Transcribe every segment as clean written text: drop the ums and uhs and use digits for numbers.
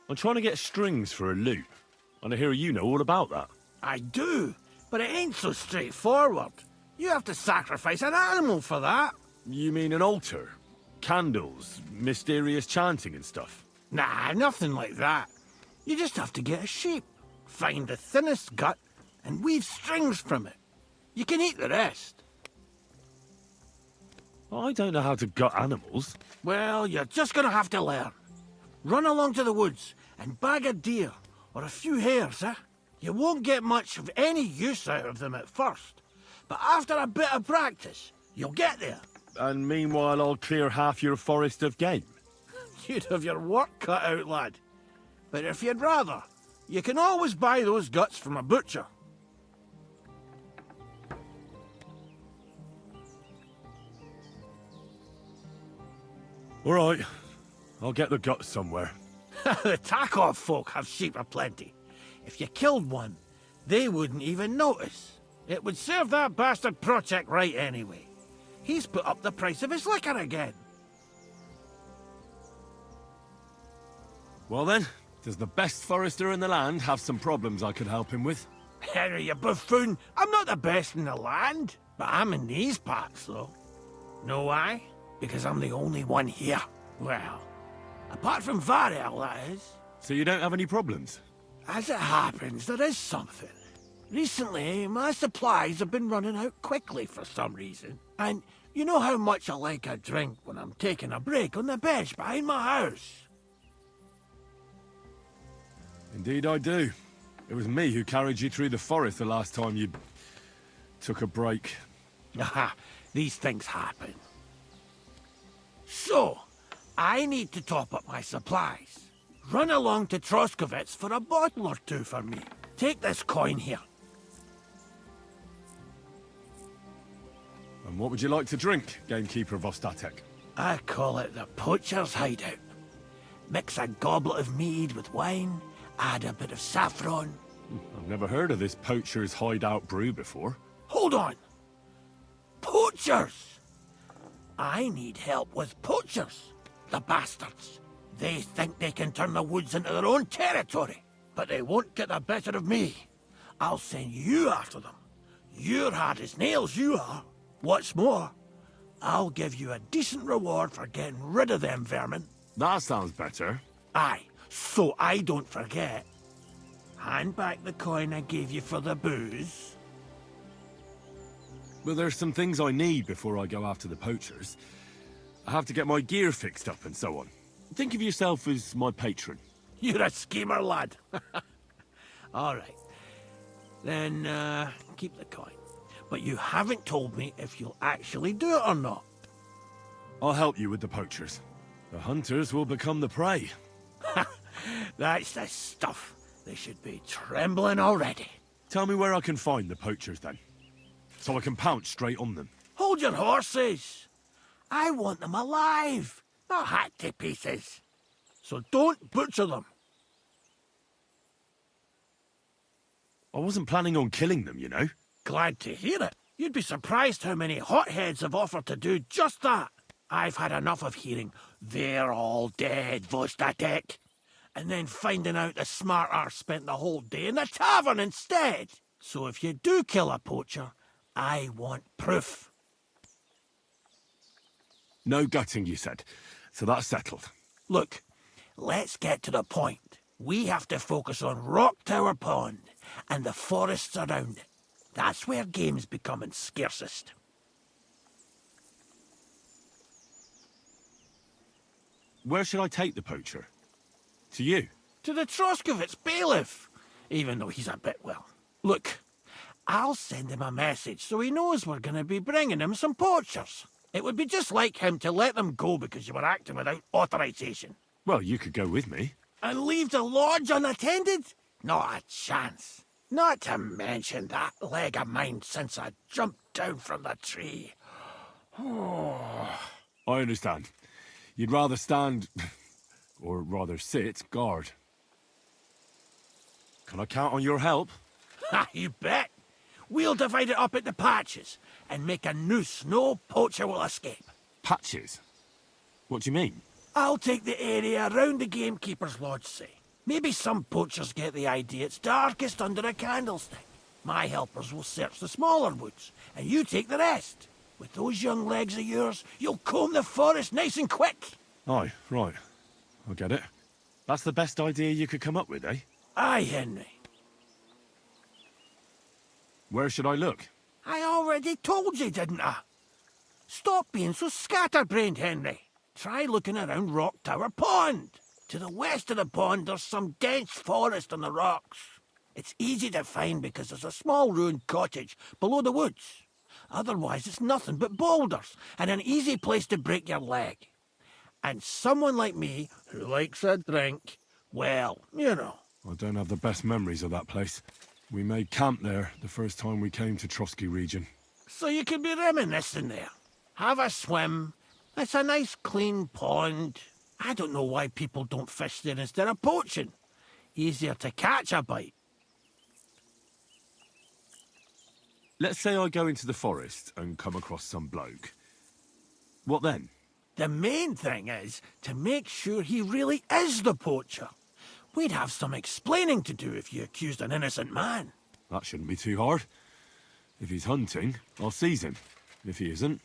I'm trying to get strings for a loop, and I hear you know all about that. I do, but it ain't so straightforward. You have to sacrifice an animal for that. You mean an altar? Candles, mysterious chanting and stuff? Nah, nothing like that. You just have to get a sheep, find the thinnest gut, and weave strings from it. You can eat the rest. I don't know how to gut animals. Well, you're just gonna have to learn. Run along to the woods and bag a deer, or a few hares, eh? You won't get much of any use out of them at first, but after a bit of practice, you'll get there. And meanwhile, I'll clear half your forest of game. You'd have your work cut out, lad. But if you'd rather, you can always buy those guts from a butcher. All right, I'll get the guts somewhere. The Takov folk have sheep aplenty. If you killed one, they wouldn't even notice. It would serve that bastard Project right anyway. He's put up the price of his liquor again. Well then, does the best forester in the land have some problems I could help him with? Henry, you buffoon. I'm not the best in the land, but I'm in these parts, though. Know why? Because I'm the only one here. Well, apart from Varel, that is. So you don't have any problems? As it happens, there is something. Recently, my supplies have been running out quickly for some reason. And you know how much I like a drink when I'm taking a break on the bench behind my house. Indeed I do. It was me who carried you through the forest the last time you took a break. Aha, these things happen. So, I need to top up my supplies. Run along to Troskovets for a bottle or two for me. Take this coin here. And what would you like to drink, gamekeeper of Ostatek? I call it the poacher's hideout. Mix a goblet of mead with wine, add a bit of saffron. I've never heard of this poacher's hideout brew before. Hold on! Poachers! I need help with poachers. The bastards. They think they can turn the woods into their own territory, but they won't get the better of me. I'll send you after them. You're hard as nails, you are. What's more, I'll give you a decent reward for getting rid of them vermin. That sounds better. Aye, so I don't forget. Hand back the coin I gave you for the booze. Well, there's some things I need before I go after the poachers. I have to get my gear fixed up and so on. Think of yourself as my patron. You're a schemer, lad. All right. Then, keep the coin. But you haven't told me if you'll actually do it or not. I'll help you with the poachers. The hunters will become the prey. That's the stuff. They should be trembling already. Tell me where I can find the poachers then, so I can pounce straight on them. Hold your horses. I want them alive, not hacked to pieces. So don't butcher them. I wasn't planning on killing them, you know. Glad to hear it. You'd be surprised how many hotheads have offered to do just that. I've had enough of hearing, "They're all dead, Vostatek," and then finding out the smart arse spent the whole day in the tavern instead. So if you do kill a poacher, I want proof. No gutting, you said. So that's settled. Look, let's get to the point. We have to focus on Rock Tower Pond and the forests around it. That's where game's becoming scarcest. Where should I take the poacher? To you? To the Troskovets bailiff, even though he's a bit, well. Look, I'll send him a message so he knows we're going to be bringing him some poachers. It would be just like him to let them go because you were acting without authorization. Well, you could go with me. And leave the lodge unattended? Not a chance. Not to mention that leg of mine since I jumped down from the tree. I understand. You'd rather stand, or rather sit, guard. Can I count on your help? Ha, you bet. We'll divide it up into patches and make a noose no poacher will escape. Patches? What do you mean? I'll take the area around the gamekeeper's lodge, say. Maybe some poachers get the idea it's darkest under a candlestick. My helpers will search the smaller woods, and you take the rest. With those young legs of yours, you'll comb the forest nice and quick. Aye, right. I get it. That's the best idea you could come up with, eh? Aye, Henry. Where should I look? I already told you, didn't I? Stop being so scatterbrained, Henry. Try looking around Rock Tower Pond. To the west of the pond, there's some dense forest on the rocks. It's easy to find because there's a small ruined cottage below the woods. Otherwise, it's nothing but boulders and an easy place to break your leg. And someone like me, who likes a drink, well, you know. I don't have the best memories of that place. We made camp there the first time we came to Trotsky region. So you could be reminiscing there. Have a swim. It's a nice clean pond. I don't know why people don't fish there instead of poaching. Easier to catch a bite. Let's say I go into the forest and come across some bloke. What then? The main thing is to make sure he really is the poacher. We'd have some explaining to do if you accused an innocent man. That shouldn't be too hard. If he's hunting, I'll seize him. If he isn't,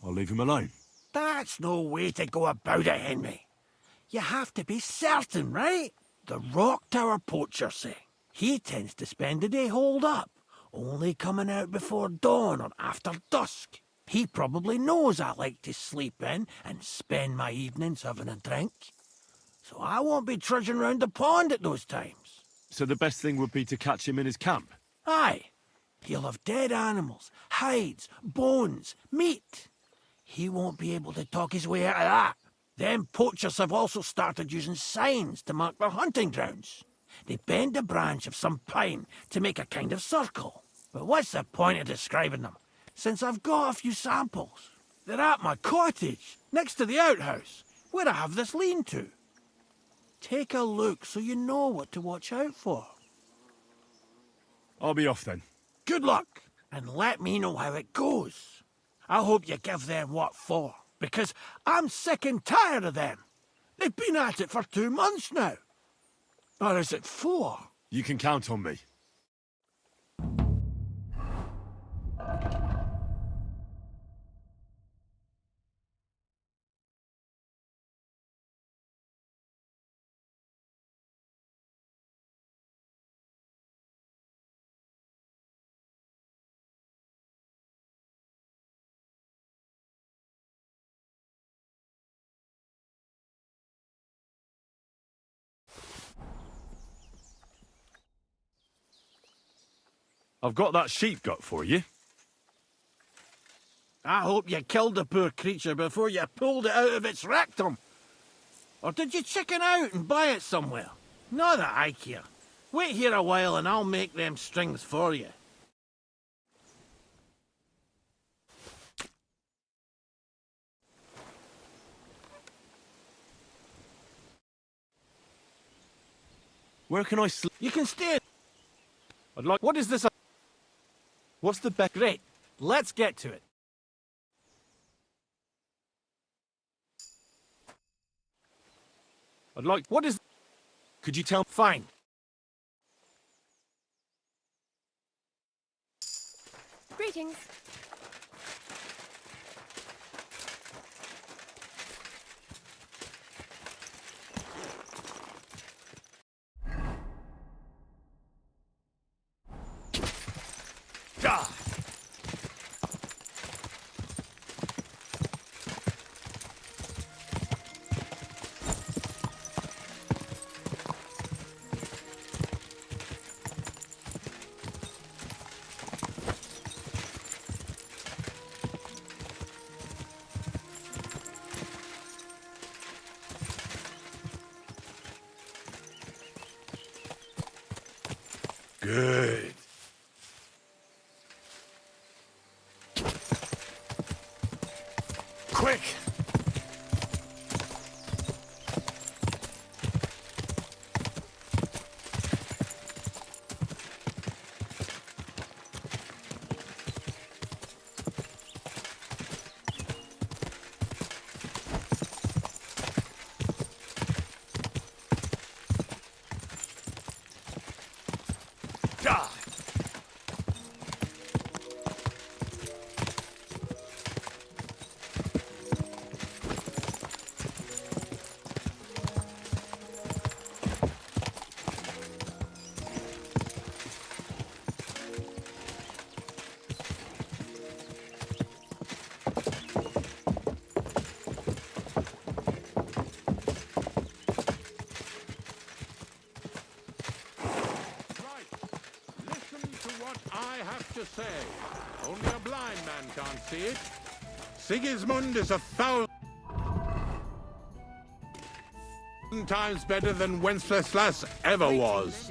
I'll leave him alone. That's no way to go about it, Henry. You have to be certain, right? The Rock Tower poacher, say. He tends to spend the day holed up, only coming out before dawn or after dusk. He probably knows I like to sleep in and spend my evenings having a drink. So I won't be trudging round the pond at those times. So the best thing would be to catch him in his camp? Aye. He'll have dead animals, hides, bones, meat. He won't be able to talk his way out of that. Them poachers have also started using signs to mark their hunting grounds. They bend a branch of some pine to make a kind of circle. But what's the point of describing them, since I've got a few samples? They're at my cottage, next to the outhouse, where I have this lean-to. Take a look so you know what to watch out for. I'll be off then. Good luck, and let me know how it goes. I hope you give them what for, because I'm sick and tired of them. They've been at it for 2 months now. Or is it 4? You can count on me. I've got that sheep gut for you. I hope you killed the poor creature before you pulled it out of its rectum. Or did you chicken out and buy it somewhere? Not that I care. Wait here a while and I'll make them strings for you. Where can I sleep? You can stay. I'd like... What is this? What's the best... Great. Let's get to it. I'd like... What is... Could you tell... Fine. Greetings. Ah. Good. Quick! to say. Only a blind man can't see it. Sigismund is 1,000 times better than Wenceslas ever was.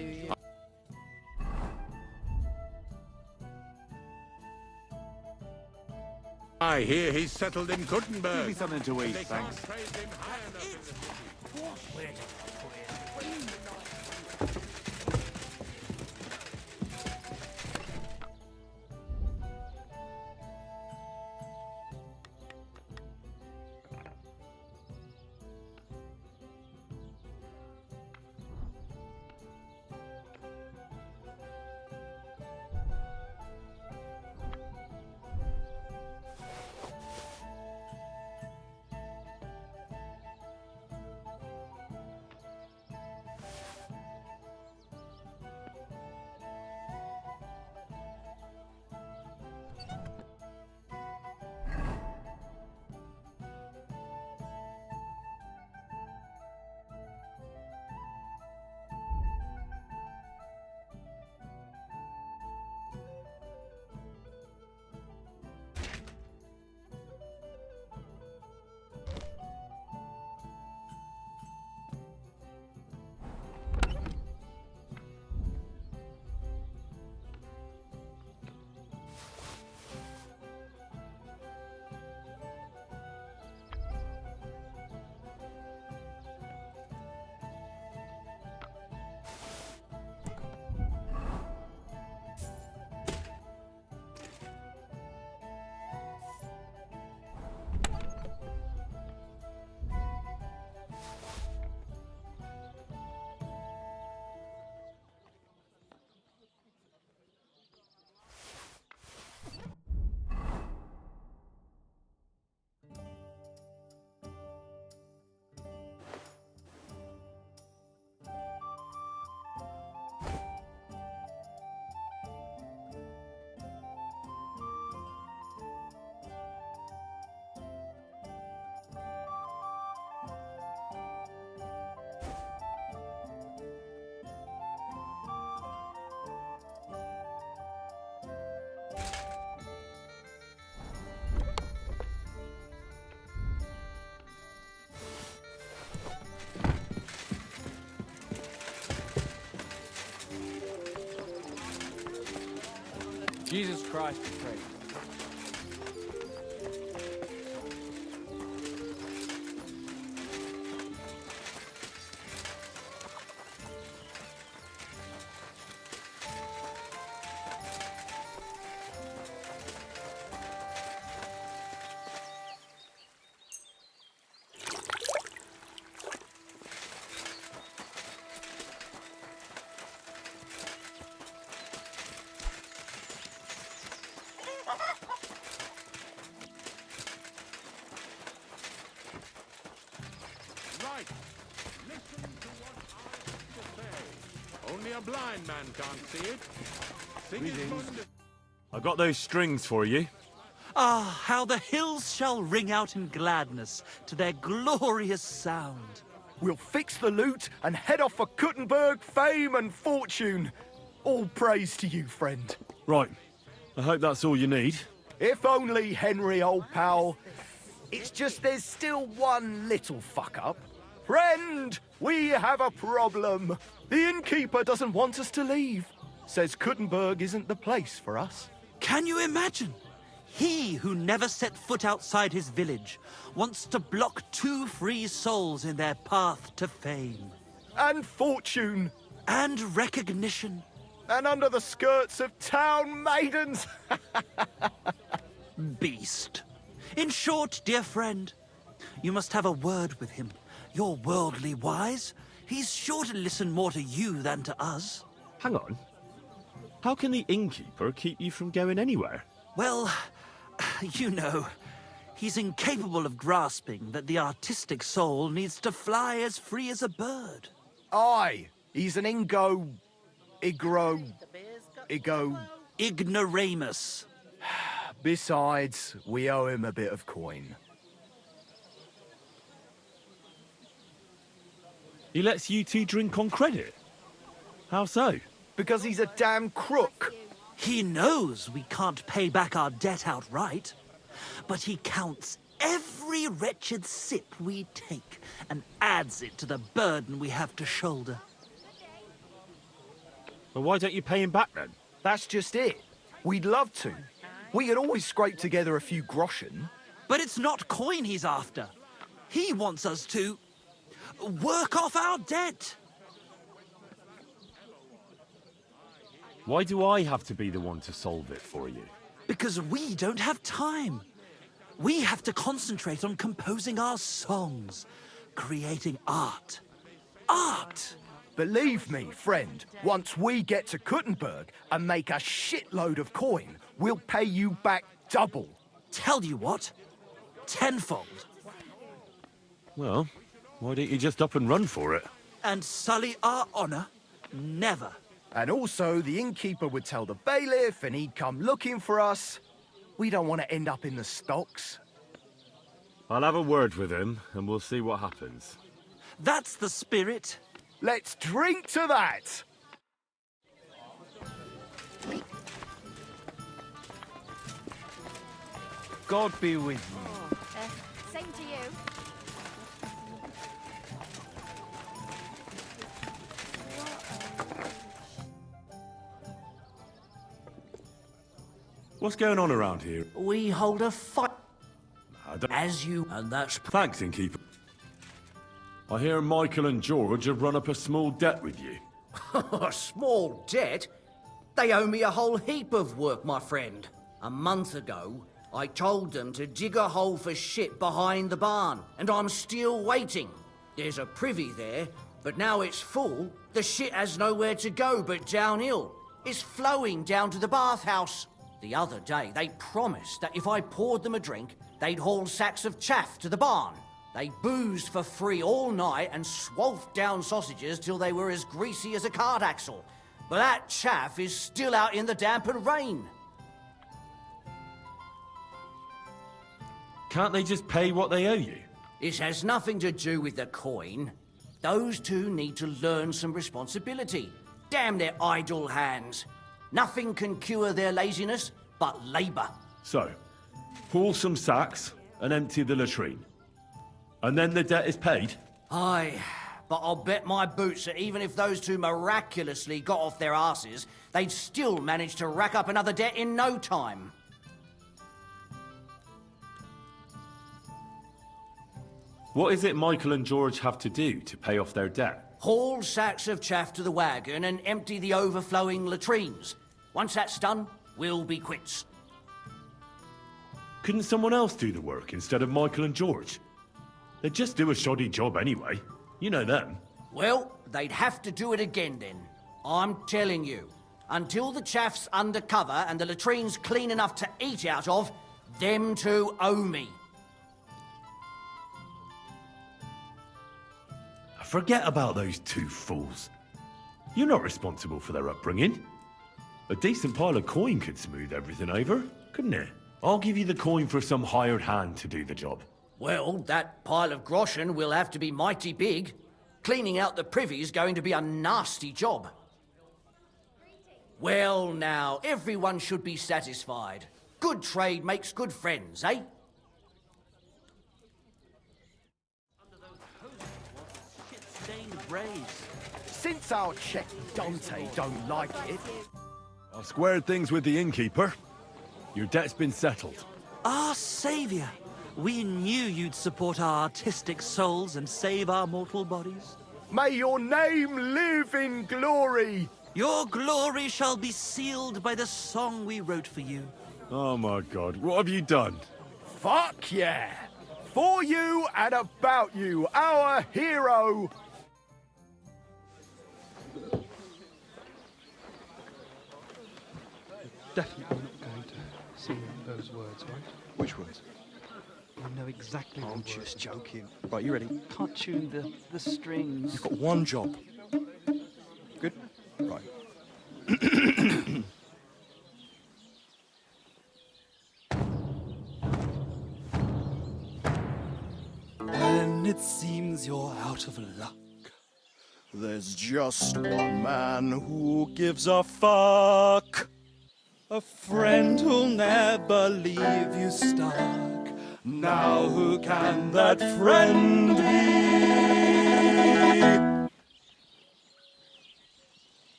I hear he's settled in Kuttenberg. Give me something to eat, They thanks. can't praise him high enough in the city. Wait. Jesus Christ, we pray. Right. Listen to what I have to say. Only a blind man can't see it. Sigismund. I got those strings for you. Ah, how the hills shall ring out in gladness to their glorious sound. We'll fix the loot and head off for Kuttenberg, fame and fortune. All praise to you, friend. Right. I hope that's all you need. If only, Henry, old pal. It's just there's still one little fuck-up. Friend, we have a problem. The innkeeper doesn't want us to leave. Says Kuttenberg isn't the place for us. Can you imagine? He who never set foot outside his village wants to block 2 free souls in their path to fame. And fortune. And recognition. And under the skirts of town maidens. Beast. In short, dear friend, you must have a word with him. You're worldly wise. He's sure to listen more to you than to us. Hang on. How can the innkeeper keep you from going anywhere? Well, you know, he's incapable of grasping that the artistic soul needs to fly as free as a bird. Aye, he's an Ignoramus. Besides, we owe him a bit of coin. He lets you two drink on credit? How so? Because he's a damn crook. He knows we can't pay back our debt outright, but he counts every wretched sip we take and adds it to the burden we have to shoulder. Well, why don't you pay him back then? That's just it. We'd love to. We could always scrape together a few groschen. But it's not coin he's after. He wants us to work off our debt. Why do I have to be the one to solve it for you? Because we don't have time. We have to concentrate on composing our songs, creating art. Art! Believe me, friend, once we get to Kuttenberg and make a shitload of coin, we'll pay you back double. Tell you what, tenfold. Well, why don't you just up and run for it? And sully our honor? Never. And also, the innkeeper would tell the bailiff and he'd come looking for us. We don't want to end up in the stocks. I'll have a word with him, and we'll see what happens. That's the spirit. Let's drink to that! God be with you. Same to you. What's going on around here? We hold a fight I don't... as you, and that's Thanks, innkeeper. I hear Michael and George have run up a small debt with you. A small debt? They owe me a whole heap of work, my friend. A month ago, I told them to dig a hole for shit behind the barn, and I'm still waiting. There's a privy there, but now it's full. The shit has nowhere to go but downhill. It's flowing down to the bathhouse. The other day, they promised that if I poured them a drink, they'd haul sacks of chaff to the barn. They boozed for free all night and swolfed down sausages till they were as greasy as a cart axle. But that chaff is still out in the damp and rain. Can't they just pay what they owe you? This has nothing to do with the coin. Those two need to learn some responsibility. Damn their idle hands. Nothing can cure their laziness but labour. So, haul some sacks and empty the latrine. And then the debt is paid? Aye, but I'll bet my boots that even if those two miraculously got off their asses, they'd still manage to rack up another debt in no time. What is it Michael and George have to do to pay off their debt? Haul sacks of chaff to the wagon and empty the overflowing latrines. Once that's done, we'll be quits. Couldn't someone else do the work instead of Michael and George? They'd just do a shoddy job anyway. You know them. Well, they'd have to do it again then. I'm telling you. Until the chaff's under cover and the latrine's clean enough to eat out of, them two owe me. Forget about those two fools. You're not responsible for their upbringing. A decent pile of coin could smooth everything over, couldn't it? I'll give you the coin for some hired hand to do the job. Well, that pile of groschen will have to be mighty big. Cleaning out the privy's going to be a nasty job. Well, now, everyone should be satisfied. Good trade makes good friends, eh? Shit-stained rays. Since our check Dante don't like it, I've squared things with the innkeeper. Your debt's been settled. Our saviour. We knew you'd support our artistic souls and save our mortal bodies. may your name live in glory. Your glory shall be sealed by the song we wrote for you. Oh my God, what have you done? Fuck yeah! For you and about you, our hero! Definitely not going to sing those words, right? Which words? You know exactly I'm what just joking. Right, you ready? Can't tune the strings. You've got one job. Good? Right. When it seems you're out of luck, There's just one man who gives a fuck. A friend who'll never leave you stuck. Now who can that friend be?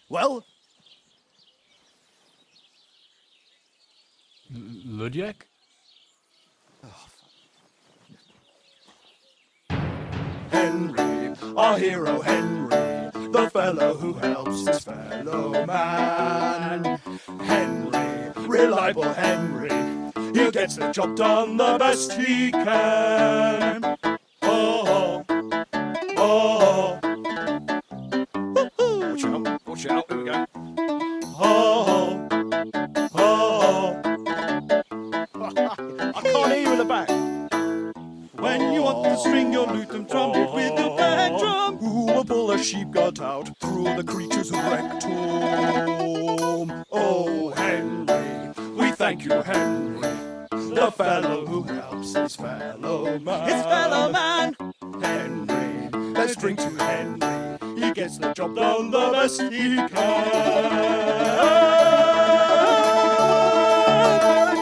Well, Ludiak? Henry, our hero Henry, the fellow who helps his fellow man. Henry, reliable Henry, he gets the job done the best he can. Oh, oh, oh. Watch out, here we go. Oh, oh, I can't hear you in the back. When you want to string your lute and trumpet with your back drum, who will pull a sheep gut out through the creature's rectum? Oh, Henry, we thank you, Henry, the fellow who helps his fellow man. His fellow man! Henry, let's drink to Henry, he gets the job done the best he can.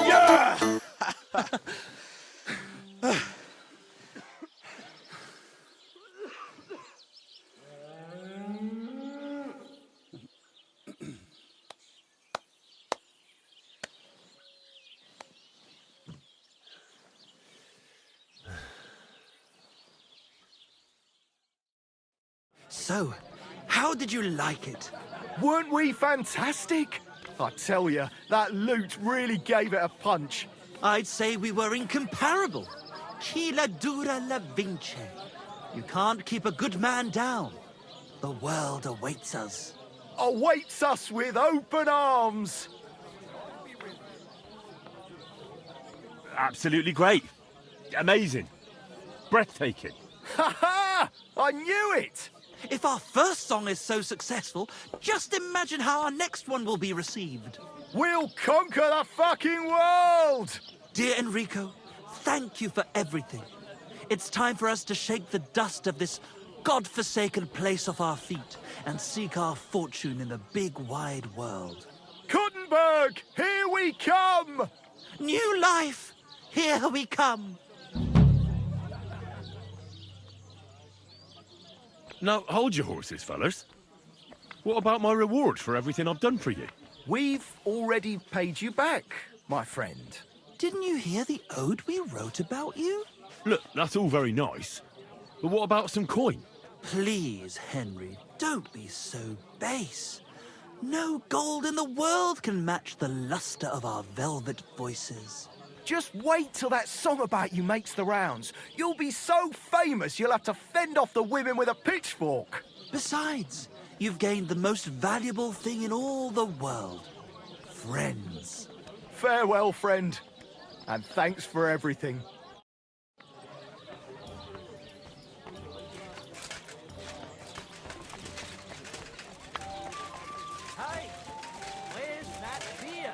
Yeah! So, how did you like it? Weren't we fantastic? I tell you, that loot really gave it a punch. I'd say we were incomparable. Chi la dura la vince. You can't keep a good man down. The world awaits us. Awaits us with open arms. Absolutely great. Amazing. Breathtaking. Ha ha! I knew it! If our first song is so successful, just imagine how our next one will be received. We'll conquer the fucking world! Dear Enrico, thank you for everything. It's time for us to shake the dust of this God-forsaken place off our feet and seek our fortune in the big wide world. Kuttenberg, here we come! New life, here we come. Now, hold your horses, fellas. What about my reward for everything I've done for you? We've already paid you back, my friend. Didn't you hear the ode we wrote about you? Look, that's all very nice. But what about some coin? Please, Henry, don't be so base. No gold in the world can match the luster of our velvet voices. Just wait till that song about you makes the rounds. You'll be so famous you'll have to fend off the women with a pitchfork. Besides, you've gained the most valuable thing in all the world. Friends. Farewell, friend. And thanks for everything. Hey, where's that beer?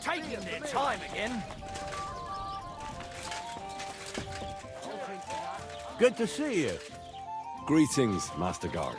Taking their time again. Good to see you. Greetings, Master Guard.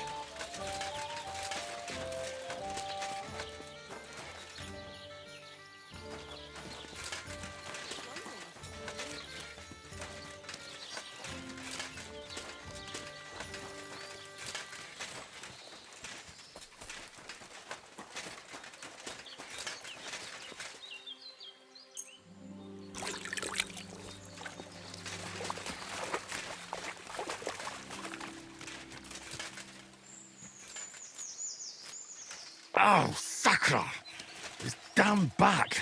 Oh, Sacra! His damn back!